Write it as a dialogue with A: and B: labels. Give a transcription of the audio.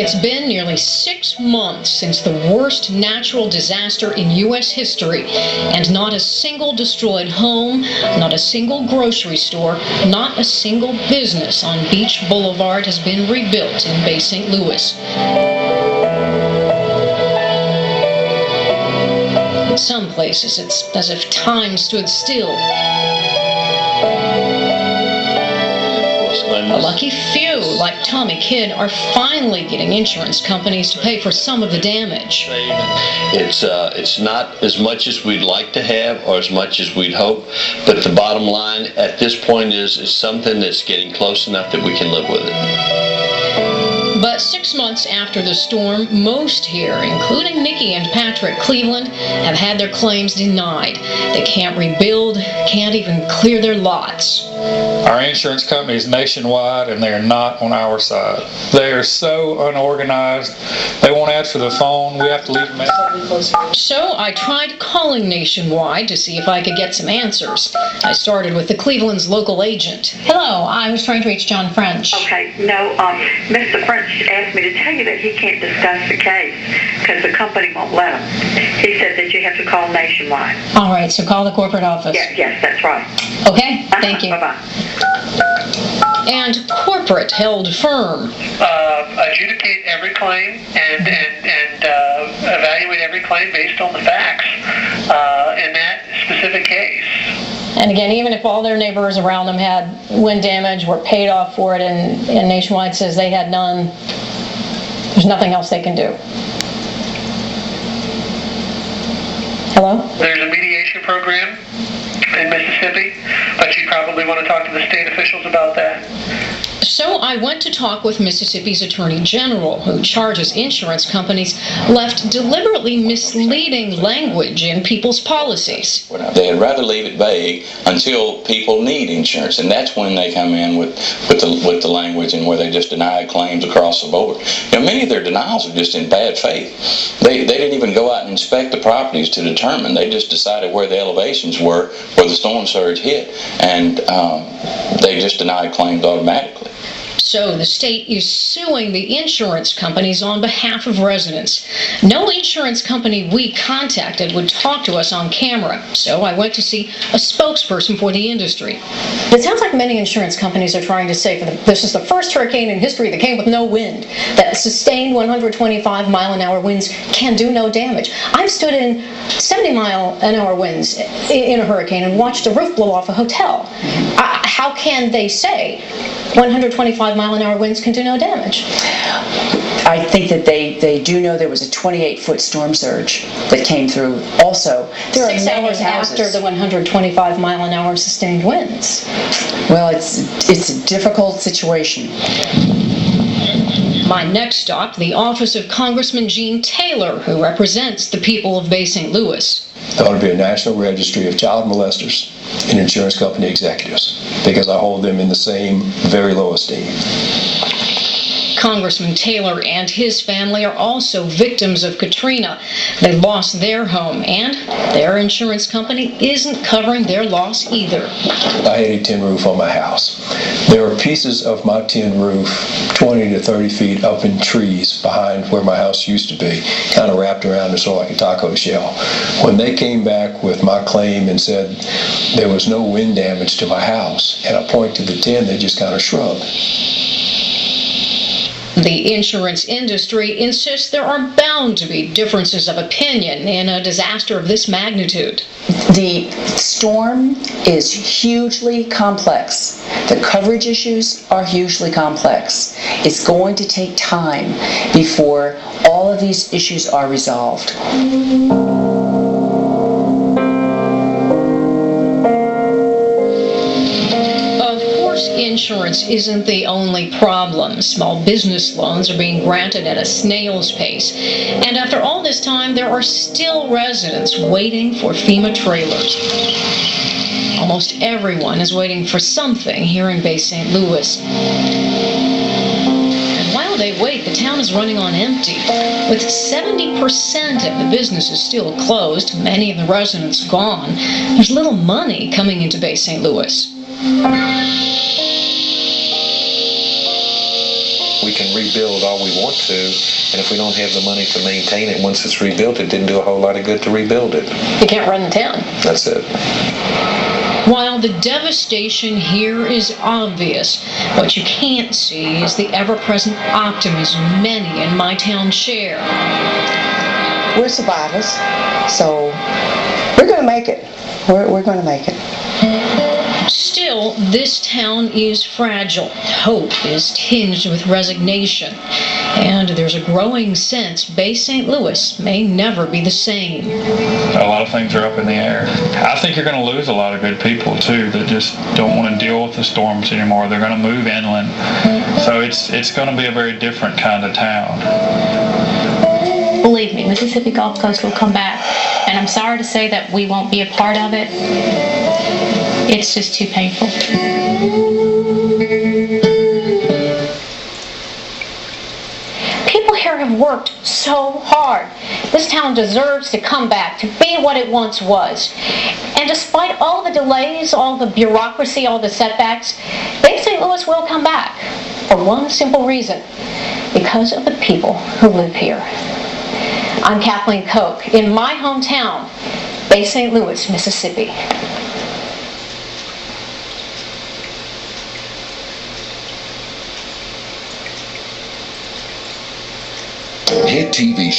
A: It's been nearly 6 months since the worst natural disaster in U.S. history, and not a single destroyed home, not a single grocery store, not a single business on Beach Boulevard has been rebuilt in Bay St. Louis. In some places, it's as if time stood still. A lucky few, like Tommy Kidd, are finally getting insurance companies to pay for some of the damage.
B: It's not as much as we'd like to have or as much as we'd hope, but the bottom line at this point is something that's getting close enough that we can live with it.
A: But 6 months after the storm, most here, including Nikki and Patrick Cleveland, have had their claims denied. They can't rebuild, can't even clear their lots.
C: Our insurance company is nationwide, and they are not on our side. They are so unorganized. They won't answer the phone. We have to leave messages.
A: So I tried calling Nationwide to see if I could get some answers. I started with the Cleveland's local agent. Hello, I was trying to reach John French.
D: Okay, no, Mr. French asked me to tell you that he can't discuss the case because the company won't let him. He said that you have to call Nationwide.
A: All right, so call the corporate office.
D: Yes, that's right.
A: Okay, thank you.
D: Bye-bye.
A: And corporate held firm.
E: Adjudicate every claim and evaluate every claim based on the facts in that specific case.
A: And again, even if all their neighbors around them had wind damage, were paid off for it, and Nationwide says they had none, there's nothing else they can do. Hello?
E: There's a mediation program in Mississippi, but you probably want to talk to the state officials about that.
A: So I went to talk with Mississippi's Attorney General, who charges insurance companies left deliberately misleading language in people's policies.
F: They'd rather leave it vague until people need insurance, and that's when they come in with the language and where they just deny claims across the board. You know, many of their denials are just in bad faith. They didn't even go out and inspect the properties to determine. They just decided where the elevations were where the storm surge hit, and they just denied claims automatically.
A: So the state is suing the insurance companies on behalf of residents. No insurance company we contacted would talk to us on camera, so I went to see a spokesperson for the industry. It sounds like many insurance companies are trying to say this is the first hurricane in history that came with no wind, that sustained 125-mile-an-hour winds can do no damage. I've stood in 70-mile-an-hour winds in a hurricane and watched a roof blow off a hotel. How can they say 125-mile-an-hour winds can do no damage?
G: I think that they do know there was a 28-foot storm surge that came through. Also, there are
A: 6 hours after the 125-mile-an-hour sustained winds.
G: Well, it's a difficult situation.
A: My next stop, the office of Congressman Gene Taylor, who represents the people of Bay St. Louis.
H: There ought to be a national registry of child molesters and insurance company executives, because I hold them in the same very low esteem.
A: Congressman Taylor and his family are also victims of Katrina. They lost their home, and their insurance company isn't covering their loss either.
H: I had a tin roof on my house. There are pieces of my tin roof 20 to 30 feet up in trees behind where my house used to be, kind of wrapped around it sort of like a taco shell. When they came back with my claim and said there was no wind damage to my house, and I point to the tin, they just kind of shrugged.
A: The insurance industry insists there are bound to be differences of opinion in a disaster of this magnitude.
G: The storm is hugely complex. The coverage issues are hugely complex. It's going to take time before all of these issues are resolved.
A: Insurance isn't the only problem. Small business loans are being granted at a snail's pace. And after all this time, there are still residents waiting for FEMA trailers. Almost everyone is waiting for something here in Bay St. Louis. And while they wait, the town is running on empty. With 70% of the businesses still closed, many of the residents gone, there's little money coming into Bay St. Louis.
F: We
I: can rebuild all we want to, and if we don't have the money to maintain it once it's rebuilt, it didn't do a whole lot of good to rebuild it.
A: You can't run the town.
I: That's it.
A: While the devastation here is obvious, what you can't see is the ever-present optimism many in my town share.
J: We're survivors, so we're going to make it. We're going to make it.
A: Still, this town is fragile. Hope is tinged with resignation. And there's a growing sense Bay St. Louis may never be the same.
C: A lot of things are up in the air. I think you're going to lose a lot of good people, too, that just don't want to deal with the storms anymore. They're going to move inland. So it's going to be a very different kind of town.
K: Believe me, Mississippi Gulf Coast will come back. And I'm sorry to say that we won't be a part of it. It's just too painful.
A: People here have worked so hard. This town deserves to come back, to be what it once was. And despite all the delays, all the bureaucracy, all the setbacks, Bay St. Louis will come back. For one simple reason: because of the people who live here. I'm Kathleen Koch in my hometown, Bay St. Louis, Mississippi.
L: Hit TV